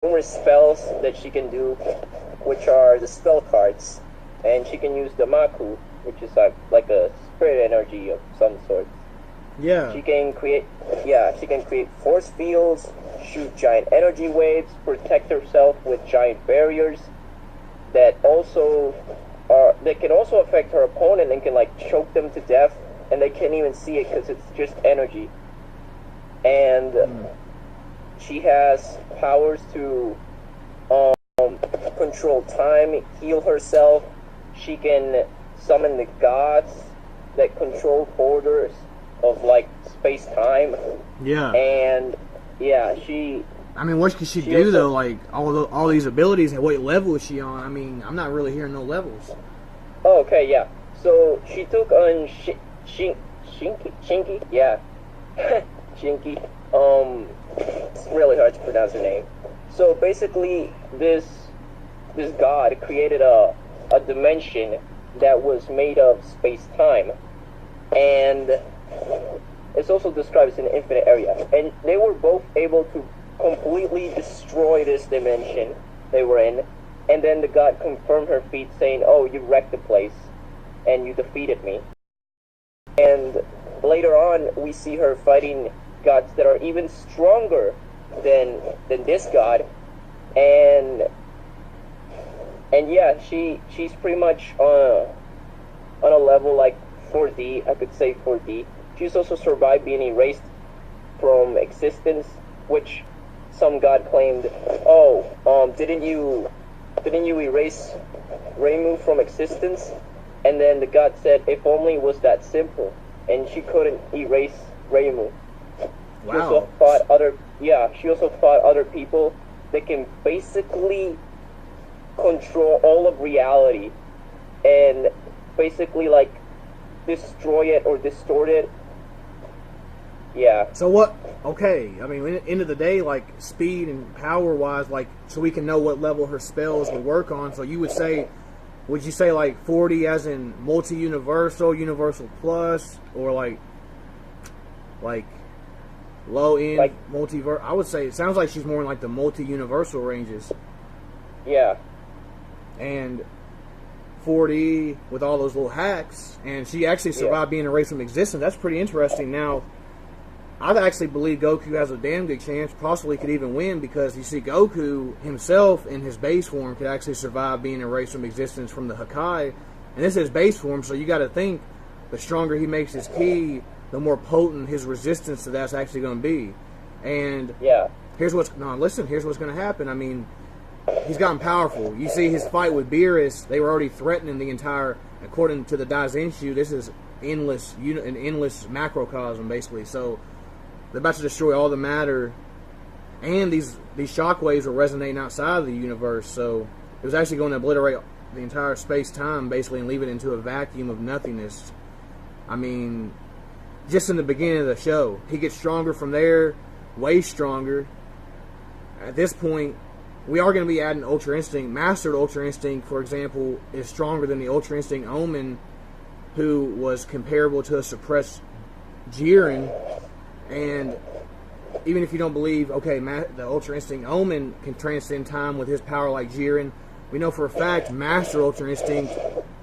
numerous spells that she can do, which are the spell cards, and she can use the Maku, which is like a spirit energy of some sort. Yeah. She can create force fields, shoot giant energy waves, protect herself with giant barriers that can also affect her opponent and can like choke them to death, and they can't even see it because it's just energy. And she has powers to control time, heal herself. She can summon the gods that control borders of like space-time. Yeah. And yeah, she. I mean, what can she do also, though? Like all these abilities, and what level is she on? I mean, I'm not really hearing no levels. Oh, okay, yeah. So she took on Shinky, yeah, Shinky. It's really hard to pronounce her name. So basically, this god created a dimension that was made of space-time, and it's also described as an infinite area. And they were both able to completely destroy this dimension they were in, and then the god confirmed her feat, saying, "Oh, you wrecked the place, and you defeated me." And later on, we see her fighting gods that are even stronger than this god, and yeah, she's pretty much on a level like 4D. I could say 4D. She's also survived being erased from existence, which some god claimed, "Oh, didn't you erase Reimu from existence?" And then the god said, "If only it was that simple," and she couldn't erase Reimu. Wow. She also fought other people that can basically control all of reality and basically like destroy it or distort it. Yeah. So what? Okay, I mean, at the end of the day, like speed and power wise, like so we can know what level her spells will work on. So would you say like 40 as in multi-universal, universal plus, or like low end like, multiverse? I would say it sounds like she's more in like the multi-universal ranges. Yeah. And 40 with all those little hacks, and she actually survived being erased from existence. That's pretty interesting. Now, I actually believe Goku has a damn good chance, possibly could even win, because you see Goku himself in his base form could actually survive being erased from existence from the hakurie, and this is base form, so you got to think the stronger he makes his ki, the more potent his resistance to that's actually going to be. And here's what's going to happen. I mean, he's gotten powerful. You see his fight with Beerus, they were already threatening the entire, according to the Daizenshu, this is an endless macrocosm, basically. So they're about to destroy all the matter, and these shockwaves are resonating outside of the universe. So it was actually going to obliterate the entire space-time, basically, and leave it into a vacuum of nothingness. I mean, just in the beginning of the show, he gets stronger from there, way stronger. At this point, we are going to be adding Ultra Instinct. Mastered Ultra Instinct, for example, is stronger than the Ultra Instinct Omen, who was comparable to a suppressed Jiren. And even if you don't believe, okay, the Ultra Instinct Omen can transcend time with his power like Jiren, we know for a fact Master Ultra Instinct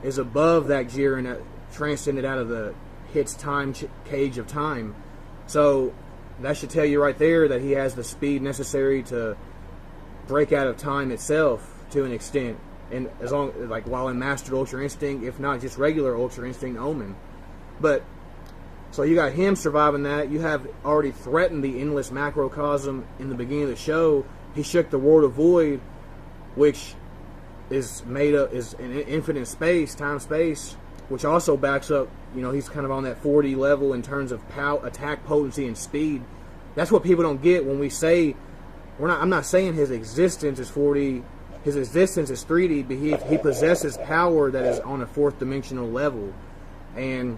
is above that Jiren that transcended out of the hits time cage of time. So that should tell you right there that he has the speed necessary to break out of time itself to an extent, and as long like while in Mastered Ultra Instinct, if not just regular Ultra Instinct Omen. But so you got him surviving that. You have already threatened the endless macrocosm in the beginning of the show. He shook the World of Void, which is an infinite space, time-space, which also backs up. You know, he's kind of on that 40 level in terms of attack potency and speed. That's what people don't get when we say I'm not saying his existence is 40. His existence is 3D, but he possesses power that is on a fourth dimensional level, and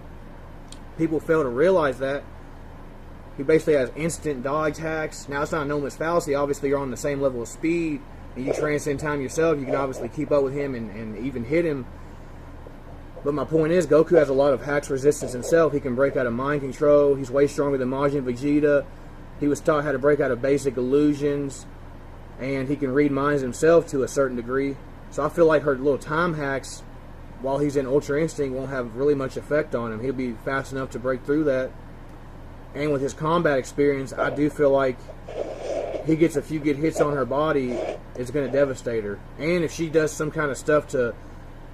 people fail to realize that. He basically has instant dodge hacks. Now, it's not known as fallacy. Obviously, you're on the same level of speed, and you transcend time yourself. You can obviously keep up with him and even hit him. But my point is, Goku has a lot of hacks resistance himself. He can break out of mind control. He's way stronger than Majin Vegeta. He was taught how to break out of basic illusions. and he can read minds himself to a certain degree. So I feel like her little time hacks, while he's in Ultra Instinct, won't have really much effect on him. He'll be fast enough to break through that. And with his combat experience, I do feel like he gets a few good hits on her body, it's going to devastate her. And if she does some kind of stuff to...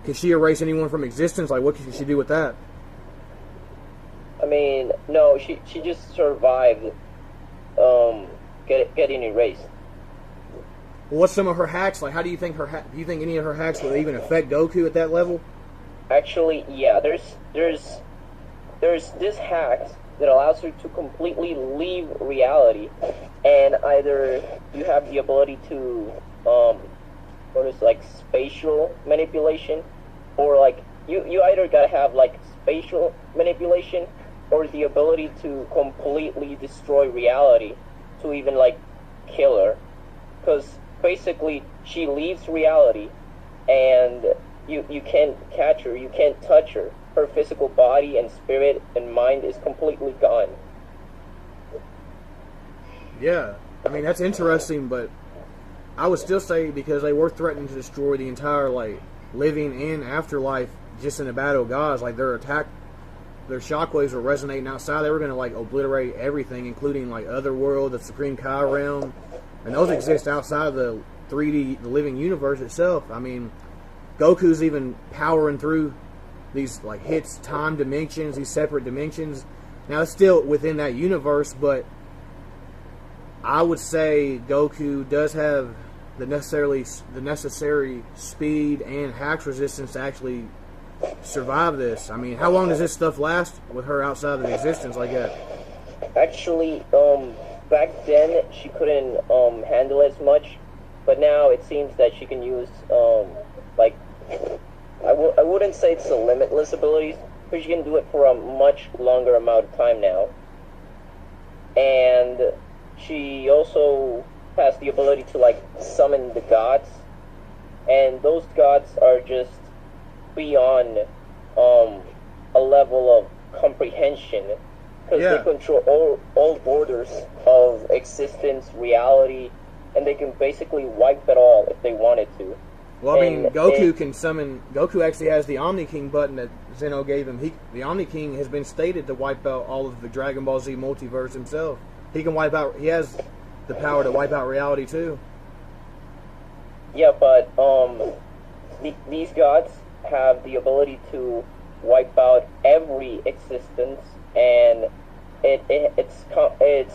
Can she erase anyone from existence? Like, what can she do with that? I mean, no, she just survived getting erased. Well, what's some of her hacks? Like, how do you think do you think any of her hacks will even affect Goku at that level? Actually, yeah, there's this hack that allows her to completely leave reality, and either you have the ability to what is like spatial manipulation, or like you either gotta have like spatial manipulation or the ability to completely destroy reality to even like kill her, because basically she leaves reality and you can't catch her, you can't touch her. Her physical body and spirit and mind is completely gone. Yeah, I mean, that's interesting, but I would still say, because they were threatening to destroy the entire like living and afterlife just in the Battle of Gods, like their shockwaves were resonating outside. They were going to like obliterate everything, including like Otherworld, the Supreme Kai realm, and those exist outside of the 3D, the living universe itself. I mean, Goku's even powering through these like hits time dimensions, these separate dimensions. Now it's still within that universe, but I would say Goku does have the necessary speed and hacks resistance to actually survive this. I mean, how long does this stuff last with her outside of existence like that? Actually, back then she couldn't handle as much, but now it seems that she can use like I wouldn't say it's a limitless abilities, but she can do it for a much longer amount of time now. And she also has the ability to like summon the gods, and those gods are just beyond a level of comprehension, because they control all borders of existence, reality, and they can basically wipe it all if they wanted to. Well, I mean, Goku actually has the Omni King button that Zeno gave him. The Omni King has been stated to wipe out all of the Dragon Ball Z multiverse himself. He can wipe out, he has the power to wipe out reality too. Yeah, but these gods have the ability to wipe out every existence, and it's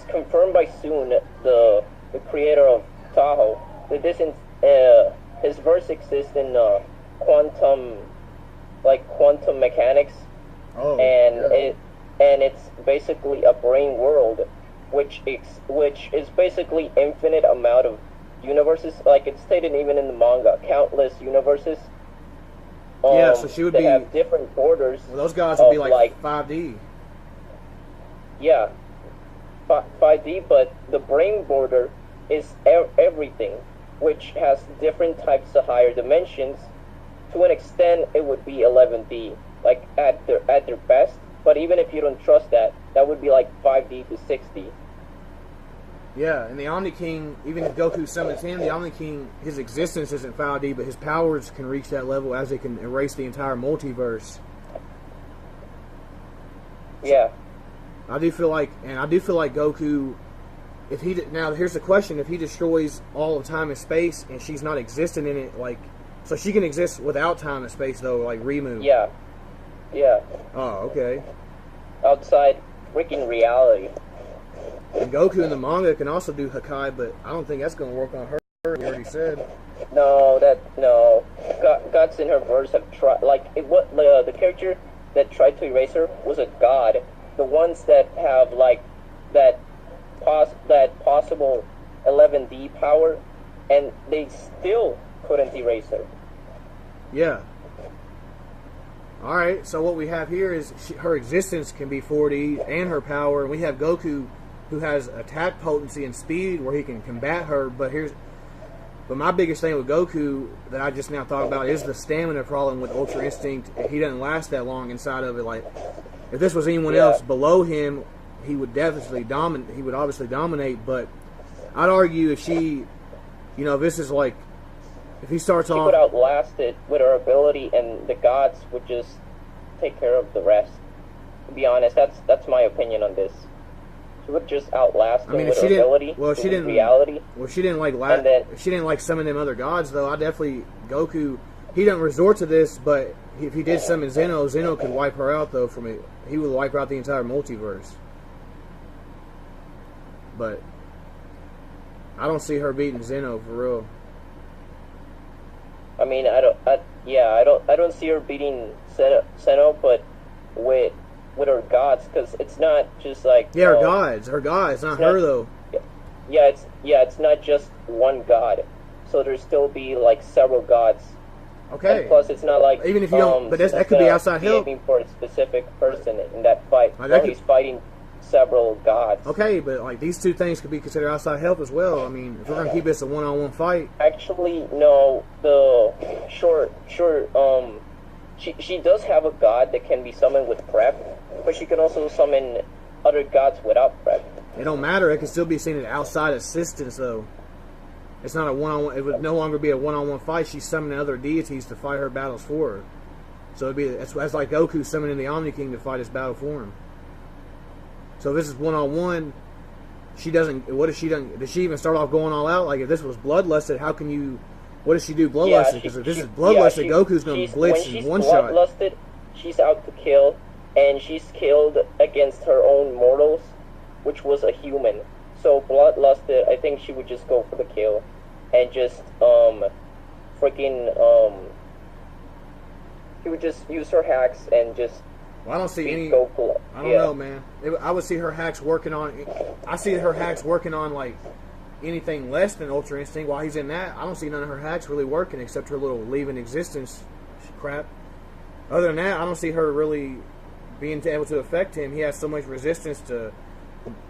confirmed by Soon, the creator of Tahoe, that his verse exists in quantum mechanics, and it's basically a brain world, which is basically infinite amount of universes. Like it's stated even in the manga, countless universes. So she would have different borders. Well, those gods would be like 5D. Yeah, 5D, but the brain border is everything, which has different types of higher dimensions. To an extent, it would be 11D, like at their best. But even if you don't trust that, that would be like 5D to 6D. Yeah, and the Omni King, even if Goku summons him, the Omni King, his existence isn't 5D, but his powers can reach that level as they can erase the entire multiverse. Yeah. I do feel like Goku, now here's the question, if he destroys all of time and space and she's not existing in it, like, so she can exist without time and space though, like Reimu. Yeah. Yeah. Oh, okay. Outside freaking reality. And Goku in the manga can also do hakurie, but I don't think that's going to work on her. You already said. No. Gods in her verse have tried. Like the character that tried to erase her was a god. The ones that have like that possible 11D power, and they still couldn't erase her. Yeah. All right. So what we have here is her existence can be 4D, and her power. And we have Goku, who has attack potency and speed where he can combat her. But my biggest thing with Goku that I just now thought about is the stamina problem with Ultra Instinct. He doesn't last that long inside of it. Like, if this was anyone else below him, he would definitely dominate. He would obviously dominate. But I'd argue if she you know, this is like, if he starts she off, would outlast it with her ability, and the gods would just take care of the rest. To be honest, that's my opinion on this. She would just outlast I mean, him if with she her didn't, ability. well, she didn't. Reality. Well, she didn't like. She didn't like summon them other gods, though. I definitely Goku. He doesn't resort to this, but if he did summon Zeno, Zeno could wipe her out though. From it, he would wipe out the entire multiverse. But I don't see her beating Zeno for real. I mean, I don't see her beating Zeno, but with her gods, because it's not just like her gods, not her though. It's not just one god, so there's still be like several gods. Okay. And plus, it's not like even if you don't, but that could be outside help. Aiming for a specific person in that fight. Like he's fighting several gods. Okay, but like these two things could be considered outside help as well. I mean, if we're gonna keep this a one-on-one fight. Actually, no. She does have a god that can be summoned with prep, but she can also summon other gods without prep. It don't matter. It can still be seen as outside assistance, though. It's not a one-on-one. It would no longer be a one-on-one fight. She's summoning other deities to fight her battles for her. So it'd be that's like Goku summoning the Omni King to fight his battle for him. So if this is one-on-one, she doesn't. What if she doesn't? Does she even start off going all out? Like if this was bloodlusted, how can you? What does she do bloodlusted? Because if this is bloodlusted, Goku's gonna blitz in one shot. When she's bloodlusted, she's out to kill, and she's killed against her own mortals, which was a human. So bloodlusted, I think she would just go for the kill, and just she would just use her hacks and just. Well, I don't see any. Goku. I don't know, man. I would see her hacks working on. I see her hacks working on like anything less than Ultra Instinct. While he's in that, I don't see none of her hacks really working except her little leaving existence crap. Other than that, I don't see her really being able to affect him. He has so much resistance to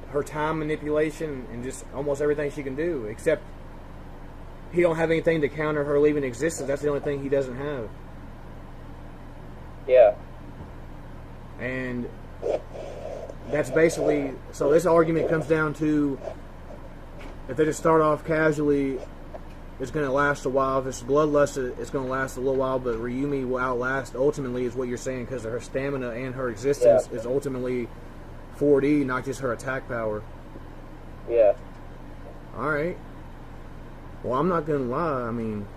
her time manipulation and just almost everything she can do. Except he don't have anything to counter her leaving existence. That's the only thing he doesn't have. Yeah. And that's basically, so this argument comes down to, if they just start off casually, it's going to last a while. If it's bloodlust, it's going to last a little while, but Ryumi will outlast ultimately, is what you're saying, because her stamina and her existence is ultimately 4D, not just her attack power. Yeah. Alright. Well, I'm not going to lie, I mean,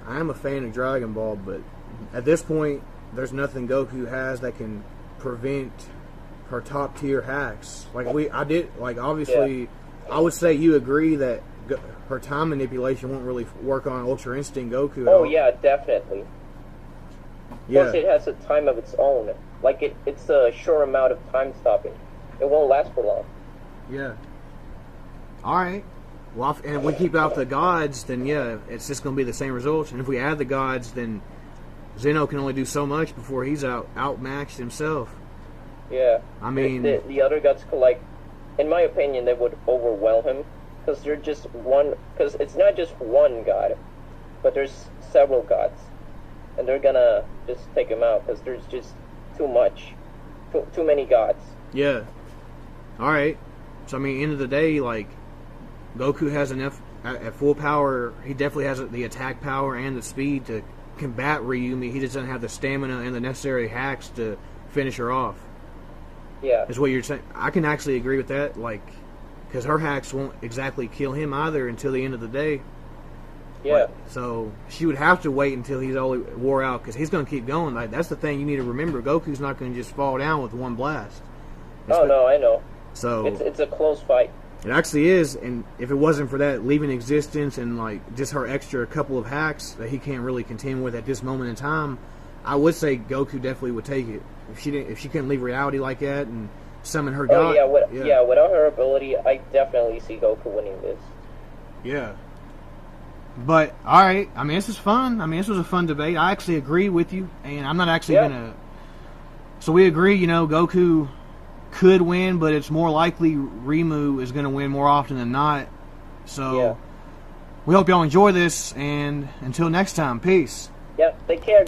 I am a fan of Dragon Ball, but at this point, there's nothing Goku has that can prevent her top tier hacks. Obviously, I would say you agree that her time manipulation won't really work on Ultra Instinct Goku at all. Yeah, definitely. Yeah. Plus, it has a time of its own. Like it's a short amount of time stopping. It won't last for long. Yeah. All right. Well, and if we keep out the gods, then yeah, it's just going to be the same results. And if we add the gods, then Zeno can only do so much before he's outmatched himself. Yeah. I mean, the other gods could, like, in my opinion, they would overwhelm him, because they're just one. Because it's not just one god, but there's several gods, and they're gonna just take him out because there's just too many gods. Yeah. All right. So I mean, end of the day, like, Goku has enough at full power. He definitely has the attack power and the speed to combat Ryumi. He just doesn't have the stamina and the necessary hacks to finish her off. Yeah. Is what you're saying. I can actually agree with that, like, because her hacks won't exactly kill him either until the end of the day. Yeah. Like, so she would have to wait until he's all wore out, because he's going to keep going. Like, that's the thing you need to remember. Goku's not going to just fall down with one blast. No, I know. So it's a close fight. It actually is, and if it wasn't for that leaving existence and like just her extra couple of hacks that he can't really contend with at this moment in time, I would say Goku definitely would take it. If she couldn't leave reality like that and summon her god. Without her ability, I definitely see Goku winning this. Yeah. But all right, I mean, this is fun. I mean, this was a fun debate. I actually agree with you, and I'm not actually gonna. So we agree, Goku could win, but it's more likely Reimu is going to win more often than not. So we hope y'all enjoy this, and until next time, peace. Yep, take care.